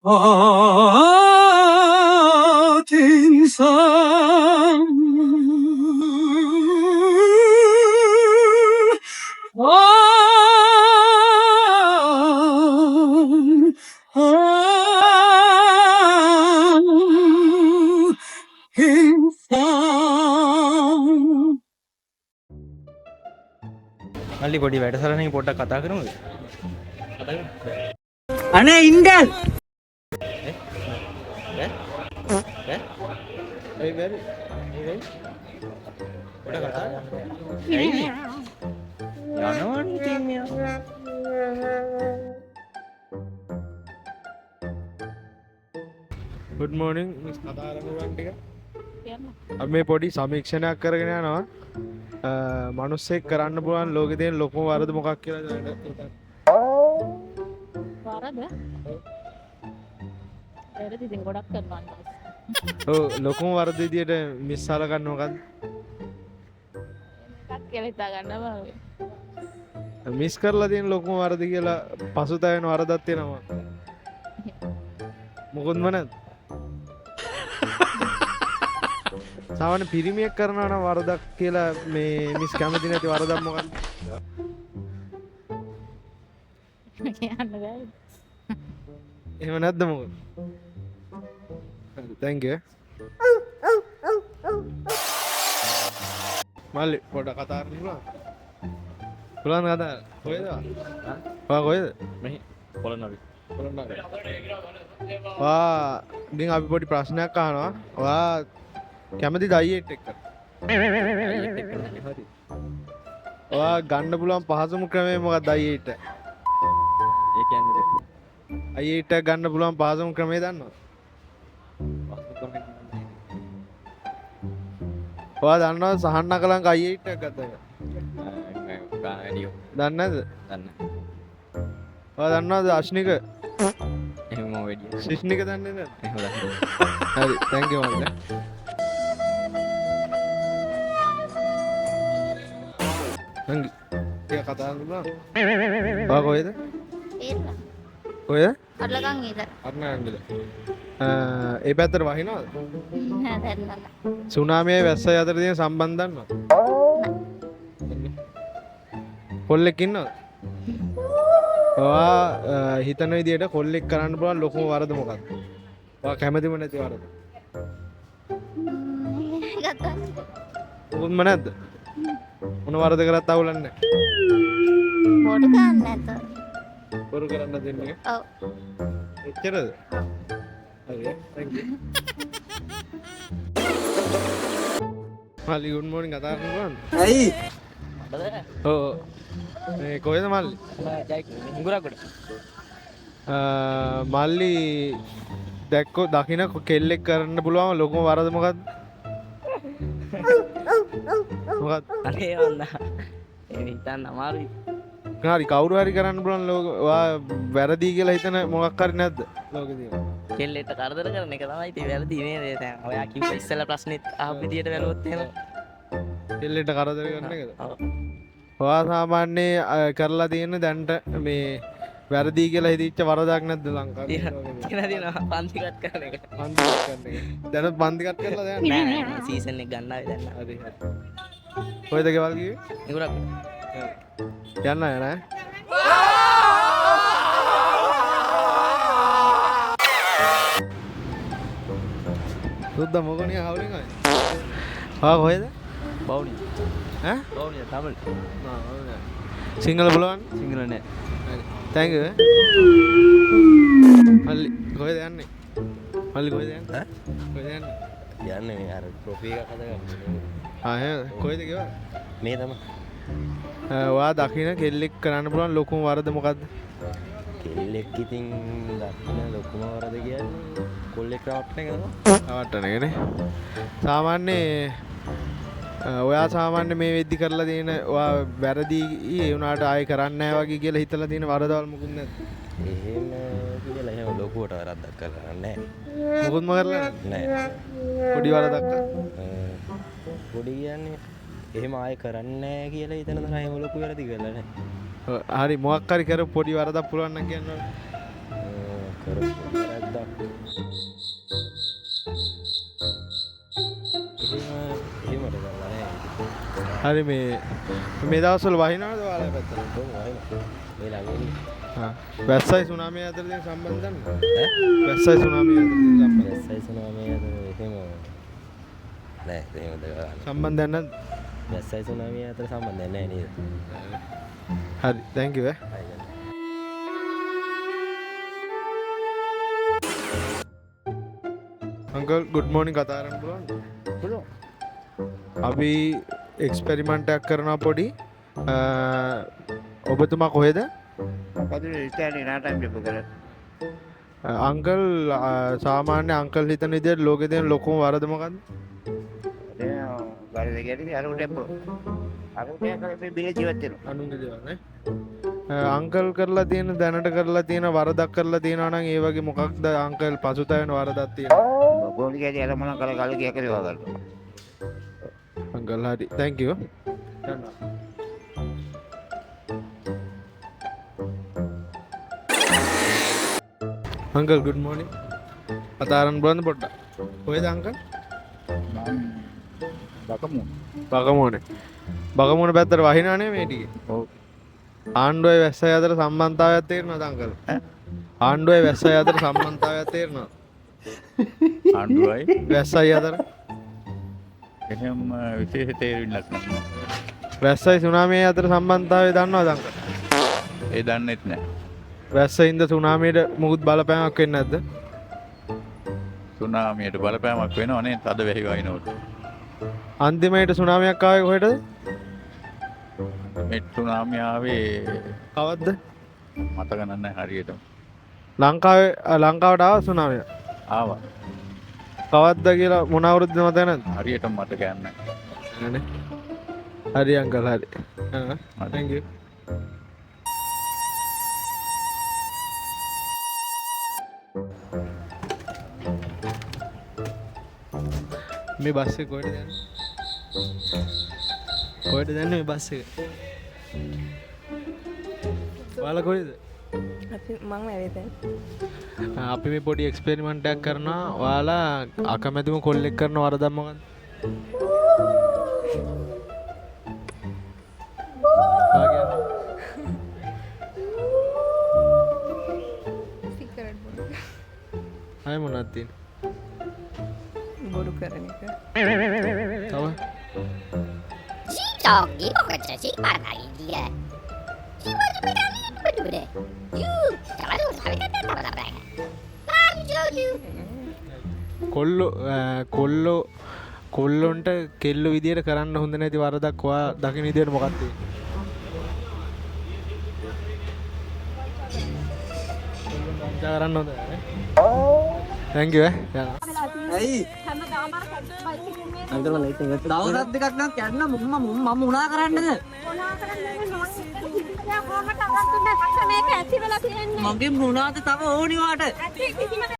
인상 인상 මල්ලි පොඩි වැඩසටහනකින් පොඩ්ඩක් කතා කරමුද? අනේ ඉන්දල් ඒ බැරි. පොඩ්ඩක් කතා කරමු. ඇයි? යනවනේ ඉතින් මෙයා. good morning මිස් කතා කරන්න ටික. අපි මේ පොඩි සමීක්ෂණයක් කරගෙන යනවා. මිනිස්සෙක් කරන්න පුළුවන් ලෝකේ තියෙන ලොකුම වරද මොකක් කියලා දැනගන්න. වරද? වැරදි ඉතින් ගොඩක් කරනවා. ඔව් ලොකුම වරද විදියට මිස් සලකන්න මොකද්ද? එකක් කියලා හිතා ගන්නවා ඔය. මිස් කරලා තියෙන ලොකුම වරද කියලා පසුතැවෙන වරදක් තියෙනවා. මොකොත්ම නැද්ද? සාමාන්‍ය පිරිමියෙක් කරනවා නම් වරදක් කියලා මේ මිස් කැමති නැති වරදක් මොකක්ද? කියන්න බෑ. එහෙම නැද්ද මොකද? thank you. මල්ලි පොඩ්ඩක් කතා කරන්න පුළුවන්? පුළුවන් කතා. කොහෙද? ඔයා කොහෙද? මෙහි පොළොන්නරුව. පොළොන්නරුව. ඉතින් අපි පොඩි ප්‍රශ්නයක් අහනවා. ඔයා කැමතිද අයියෙක් එක්ක? ඔයා ගන්න පුළුවන් පහසුම ක්‍රමය මොකක්ද අයියෙට? ඒ කියන්නේ අයියෙට ගන්න පුළුවන් පහසුම ක්‍රමය දන්නවද? ඔයා දන්නවද සහන් නකලංක අයියෙට ගත්තද? දන්නේ නැද්ද? දන්න. ඔයා දන්නවද අශ්නික? එහෙම වෙඩිය. ශිෂ්නික දන්නේ නැද්ද? එහෙම දන්න. හරි thank you මල්ලි. නංගි ටික කතා කරන්න පුළුවන්? ඔයා කොහෙද? ඒරලා. කොහෙද? අරලගන් ඉද. අර්ණාංගල. ඒ පැත්තට වහිනවද? නෑ දැන් නෑ. සුනාමියයි වැස්සයි අතර තියෙන සම්බන්ධ දන්නවද? කොල්ලෙක් ඉන්නවද? ඔයා හිතන විදියට කොල්ලෙක් කරන්න පුළුවන් ලොකුම වරද මොකක්ද? ඔයා කැමතිම නැති වරද? ගත්තා. මොකුත්ම නැද්ද? මොන වරද කරත් අවුලක් නැහැ. බොරු ගන්න නැත. බොරු කරන්න දෙන්නේ. ඔව්. එච්චරද? හරි thank you. මල්ලි good morning කතා කරන්න පුළුවන්ද? ඇයි ඔව් මේ කොහෙද මල්ලි? මුගුරක්ගොඩ. මල්ලි දැක්කෝ දකින්න කෙල්ලෙක් කරන්න පුළුවන් ලොකුම වරද මොකක්ද? මොකක්ද? අනේ වන්දා. ඒ හිතන්න අමාරුයි. හරි කවුරු හරි කරන්න පුළුවන් ඔයා වැරදි කියලා හිතන මොකක් හරි නැද්ද? ලෝකේ තියෙන. කෙල්ලෙට කරදර කරන එක තමයි ඉතින් වැරදි නේ දැන්. ඔයා කිව්ව ඉස්සෙල්ලා ප්‍රශ්නෙත් අහපු විදියට බැලුවොත් එහෙම. කෙල්ලෙට කරදර කරන එකද? ඔව්. ඔයා සාමාන්‍ය කරලා තියෙන දැන්ට මේ වැරදි කියලා හිතච්ච වරදක් නැද්ද ලංකාවේ? තියෙනවා පන්ති කට් කරන එක. පන්ති කට් කරන එක. දැන් පන්ති කට් කරලා දැන් නෑ නෑ සීසන් එක ගන්න ආවේ දැන්. හරි හරි. කොහෙද ගෙවල් ගියේ? මුගුරක්ගොඩ. යන්න අය නෑ. සුද්ද මොකනේ හවුලින් ආවේ? කොහෙද? බවුනි. ඈ? බවුනි තමයි. සිංහල පුළුවන්? සිංහල නෑ. හරි. thank you. මල්ලි කොහෙද යන්නේ? මල්ලි කොහෙද යන්නේ? ඈ? කොහෙද යන්නේ? යන්නේ මේ අර ප්‍රොෆී එකක් හදගන්න. එහෙනම් කොහෙද ගෙවල්? මේ තමයි. ඔයා දකින්න කෙල්ලෙක් කරන්න පුළුවන් ලොකුම වරද මොකද්ද? කෙල්ලෙක් ඉතින් දකින්න ලොකුම වරද කියන්නේ කොල්ලෙක් රවට්ටන එක තමයි. රවට්ටන එකනේ. සාමාන්‍ය ඔයා සාමාන්‍ය මේ වෙද්දි කරලා තියෙන ඔයා වැරදි ඒ වුණාට ආයෙ කරන්නේ නැහැ වගේ කියලා හිතලා තියෙන වරදවල් මොකුත් නැද්ද? එහෙම කියලා එහෙම ලොකුවට වරද්දක් කරලා නැහැ. මොකුත්ම කරලා නැහැ. පොඩි වරදක් පොඩි කියන්නේ එහෙම ආයෙ කරන්නේ නැහැ කියලා හිතන තරම් එහෙම ලොකු වැරදි කරලා නැහැ. හරි මොකක් හරි කර පොඩි වරදක් පුළුවන් නම් කියන්න ඕනේ. කරපු වැරද්දක් මිනිස්සක්. එහෙමද කරලා නෑ. හරි මේ දවස්වල වහිනවද ඔයාලා පැත්තට? කොහොම වහිනවා. මේ ළඟින් වැස්සයි සුනාමිය අතර තියෙන සම්බන්ධ දන්නවද? වැස්සයි සුනාමිය අතර තියෙන සම්බන්ධ. වැස්සයි සුනාමිය අතර එහෙම නෑ. එහෙමද කරන්නේ. සම්බන්ධයක් නැද්ද? වැස්සයි සුනාමිය අතර සම්බන්ධයක් නෑ නේද? හරි thank you uncle good morning කතා කරන්න පුළුවන්ද? පුළුවන්. අපි එක්ස්පෙරිමන්ට් එකක් කරනවා පොඩි. ඔබතුමා කොහෙද? මොකද ඉතාලියේ නාට්‍යම් දෙපු කරා. අංකල් සාමාන්‍ය අංකල් හිතන විදිහට ලෝකේ තියෙන ලොකුම වරද මොකද්ද? දැන් බාරේ දෙකේදී අර උඩ මේ බිල ජීවත් වෙනවා. අනුන්ගේ දේවල් නේ. අංකල් කරලා තියෙන දැනට කරලා තියෙන වරදක් කරලා තියෙනවා නම් ඒ වගේ මොකක්ද අංකල් පසුතැවෙන වරදක් තියෙනවා? ගෝලිකේදී අර මොන කල ගියා කියලා වගන්න. අංකල් හරි thank you. Uncle good morning. කතාරන් බලන්න පොඩ්ඩක්. කොහෙද අංකල්? බගමුණේ. බගමුණ පැත්තට වහිනවනේ මේ ටිකේ. ඔව්. ආණ්ඩුවේ වැස්සයි අතර සම්බන්ධතාවයක් තේරෙනවද අංකල්? ආණ්ඩුවේ වැස්සයි අතර සම්බන්ධතාවයක් තේරෙනවද? ආණ්ඩුවයි වැස්සයි අතර එහෙම විශේෂ තේරුම්ක් නැහැ. වැස්සයි සුනාමිය අතර සම්බන්ධතාවය දන්නවද අංකල්? ඒ දන්නෙත් නැහැ. වැස්සයින්ද සුනාමියට මුකුත් බලපෑමක් වෙන්නේ නැද්ද? සුනාමියට බලපෑමක් වෙනව නේ තද වැහි වහිනකොට. අන්තිමයට සුනාමියක් ආවේ කොහෙටද? මේ සුනාමිය ආවේ කවද්ද? මතක නැහැ හරියටම. ලංකාවට ආව සුනාමිය. ආවා. කවද්ද කියලා මොන අවුරුද්දද මතක නැද්ද? හරියටම මතක නැහැ. නෑනේ. හරි අංකල් හරි. thank you. මේ බස් එක කොහෙද යන්නේ? කොහෙද යන්නේ මේ බස් එක? ඔයාලා කොහෙද? මං ඇවිත් අපි මේ පොඩි එක්ස්පෙරිමන්ට් එකක් කරනවා. ඔයාලා අකමැතිම කොල්ලෙක් කරන වරදක් මොකක්ද? සිගරට් බොන අය මොනවද තියෙන්නේ? බොරු කරන එක. තව? 저기 먹었지 말아이디야. කොල්ලොන්ට කෙල්ල විදියට කරන්න හොඳ නැති වරදක් ඔයා දකින විදියට මොකක්ද තියෙන්නේ? කරන්න හොඳ නැහැ. thank you යනවා. ඇයි? අන්තර ලයිට් එක දවස් දෙකක් නම් කැඩුණා මම මොනා කරන්නද? මගේ මොනාද තව ඕනි වාට?